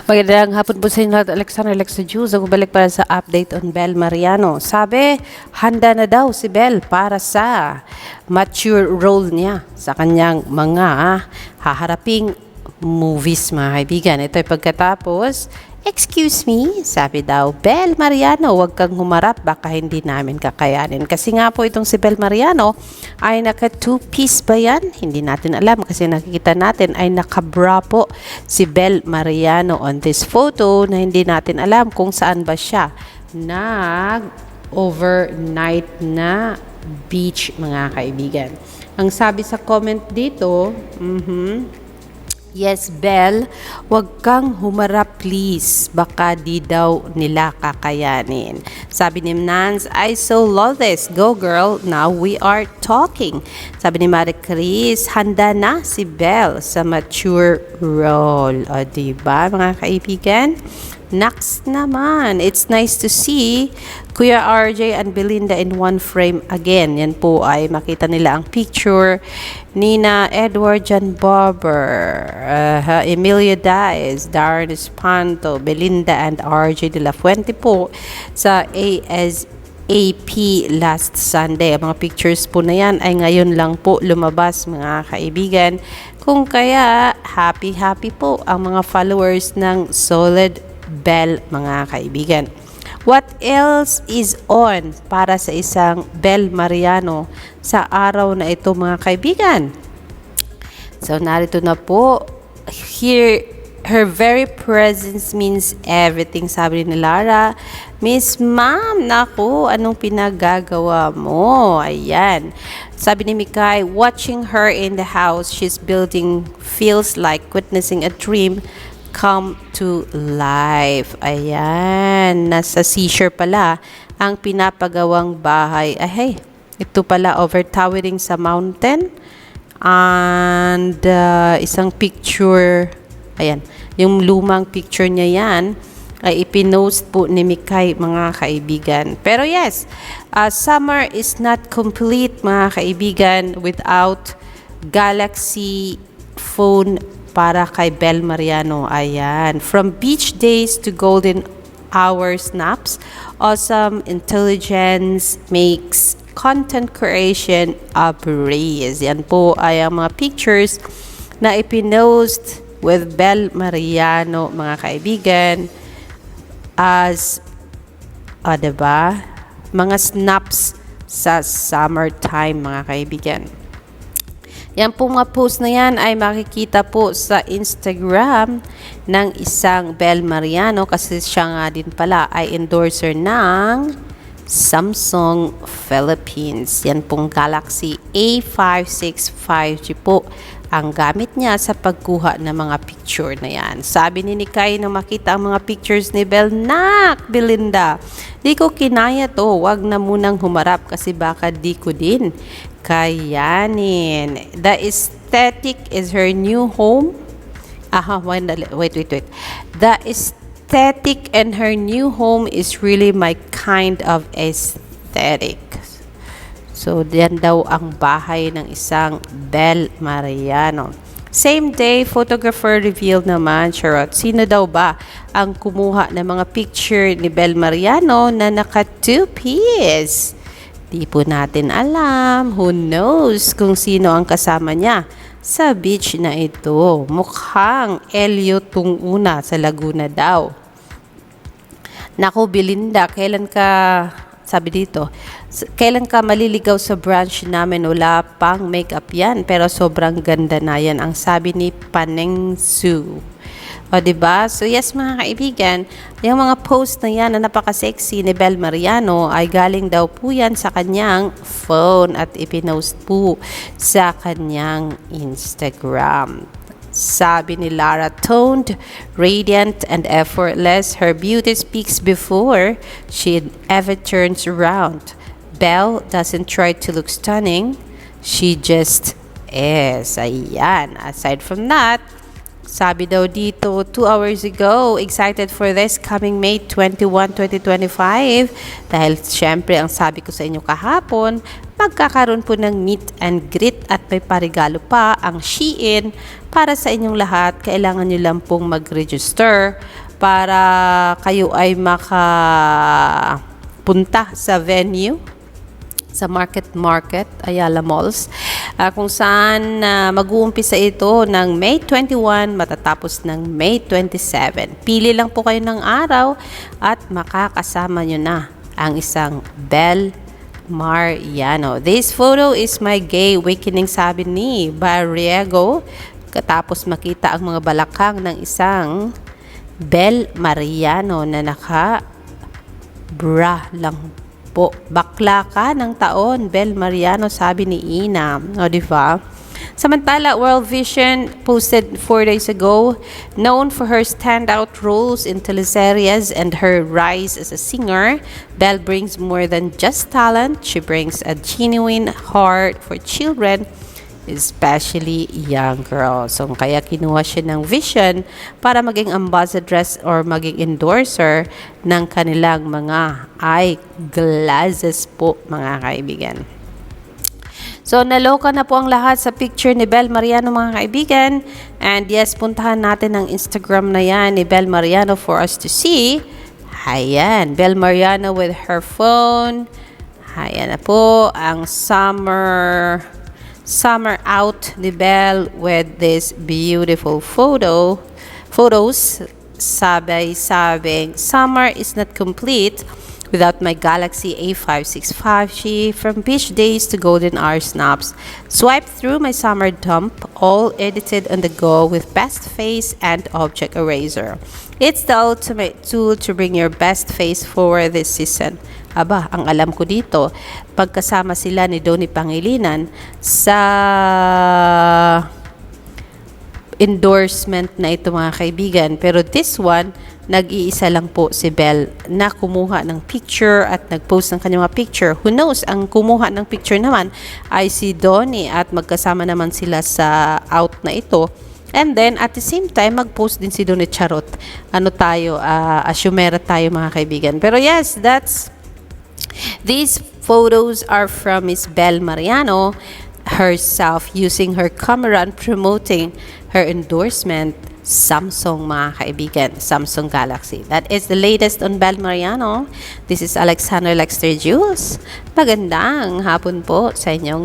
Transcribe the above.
Magandang hapon po sa inyo lahat. Alexa Juice. Ako balik para sa update on Bel Mariano. Sabi, handa na daw si Bel para sa mature role niya sa kanyang mga haharaping movies, mga kaibigan. Ito ay pagkatapos, excuse me, sabi daw, Bel Mariano, huwag kang humarap, baka hindi namin kakayanin. Kasi nga po itong si Bel Mariano ay naka two-piece ba yan? Hindi natin alam kasi nakikita natin ay naka-bra po si Bel Mariano on this photo na hindi natin alam kung saan ba siya nag-overnight na beach, mga kaibigan. Ang sabi sa comment dito, yes, Bel, wag kang humarap please. Baka di daw nila kakayanin. Sabi ni Nance, I so love this. Go girl, now we are talking. Sabi ni Marie Chris, handa na si Bel sa mature role. O diba mga kaibigan? Next naman, it's nice to see Kuya RJ and Belinda in one frame again. Yan po ay makita nila ang picture Nina Edward John Barber, Emilio Diaz, Darren Espanto, Belinda and RJ de la Fuente po sa ASAP last Sunday. Ang mga pictures po na yan ay ngayon lang po lumabas, mga kaibigan. Kung kaya, happy po ang mga followers ng Solid Bel, mga kaibigan. What else is on para sa isang Bel Mariano sa araw na ito, mga kaibigan? So, narito na po. Here, her very presence means everything, sabi ni Lara. Miss Ma'am, naku, anong pinagagawa mo? Ayan. Sabi ni Mikay, watching her in the house she's building feels like witnessing a dream come to life. Ayan, nasa seashore pala ang pinapagawang bahay. Ay, hey, ito pala overtowering sa mountain. And isang picture, ayan, yung lumang picture niya yan, ay ipinost po ni Mikay, mga kaibigan. Pero yes, summer is not complete, mga kaibigan, without Galaxy phone para kay Bel Mariano. Ayan. From beach days to golden hour snaps, awesome intelligence makes content creation a breeze. Yan po ay ang mga pictures na ipinost with Bel Mariano, mga kaibigan, as, diba? Mga snaps sa summertime, mga kaibigan. Yan po mga post na yan ay makikita po sa Instagram ng isang Bel Mariano kasi siya nga din pala ay endorser ng Samsung Philippines. Yan pong Galaxy A56 5G po ang gamit niya sa pagkuha ng mga picture na yan. Sabi ni Nikay nang makita ang mga pictures ni Bel, nak, Belinda, di ko kinaya to, wag na munang humarap kasi baka di ko din kayanin. The aesthetic is her new home. Wait. The aesthetic in her new home is really my kind of aesthetic. So, diyan daw ang bahay ng isang Bel Mariano. Same day, photographer revealed naman, charot, sino daw ba ang kumuha ng mga picture ni Bel Mariano na naka two-piece? Di po natin alam. Who knows kung sino ang kasama niya sa beach na ito. Mukhang Elio Tunguna sa Laguna daw. Naku, Belinda, kailan ka, sabi dito, kailan ka maliligaw sa branch namin? Wala pang makeup yan, pero sobrang ganda na yan, ang sabi ni Paneng Su. O, diba? So, yes, mga kaibigan, yung mga post na yan na napaka-sexy ni Bel Mariano ay galing daw po yan sa kanyang phone at ipinost po sa kanyang Instagram. Sabi ni Lara, toned, radiant, and effortless, her beauty speaks before she ever turns around. Bel doesn't try to look stunning, she just is. Ayan. Aside from that, sabi daw dito, 2 hours ago, excited for this coming May 21, 2025. Dahil syempre, ang sabi ko sa inyo kahapon, magkakaroon po ng meet and greet at may parigalo pa ang Shein para sa inyong lahat. Kailangan nyo lang pong mag-register para kayo ay makapunta sa venue sa Market Ayala Malls, kung saan mag-uumpisa ito ng May 21 matatapos ng May 27. Pili lang po kayo ng araw at makakasama nyo na ang isang Bel Mariano. This photo is my gay awakening, sabi ni Barriego, katapos makita ang mga balakang ng isang Bel Mariano na naka-bra lang po. Bakla ka ng taon, Bel Mariano, sabi ni Ina. O, diba? Samantala, World Vision posted 4 days ago, known for her standout roles in teleseries and her rise as a singer, Bel brings more than just talent. She brings a genuine heart for children, especially young girls. So, kaya kinuha siya ng Vision para maging ambassadress or maging endorser ng kanilang mga eyeglasses po, mga kaibigan. So, naloka na po ang lahat sa picture ni Bel Mariano, mga kaibigan. And yes, puntahan natin ang Instagram na yan ni Bel Mariano for us to see. Ayan, Bel Mariano with her phone. Ayan na po ang summer out ni Bel with this beautiful photos. Sabing, summer is not complete without my Galaxy A565G. From beach days to golden hour snaps, swipe through my summer dump, all edited on the go with best face and object eraser. It's the ultimate tool to bring your best face forward this season. Aba, ang alam ko dito, pagkasama sila ni Donnie Pangilinan sa endorsement na ito, mga kaibigan. Pero this one, nag-iisa lang po si Bel na kumuha ng picture at nag-post ng kanyang mga picture. Who knows, ang kumuha ng picture naman ay si Donnie at magkasama naman sila sa out na ito. And then, at the same time, mag-post din si Donnie Charot. Ano tayo, asyumera tayo, mga kaibigan. Pero yes, these photos are from Miss Bel Mariano herself using her camera and promoting her endorsement, Samsung, mga kaibigan, Samsung Galaxy. That is the latest on Bel Mariano. This is Alexander Lexter Jules. Magandang hapon po sa inyong lahat.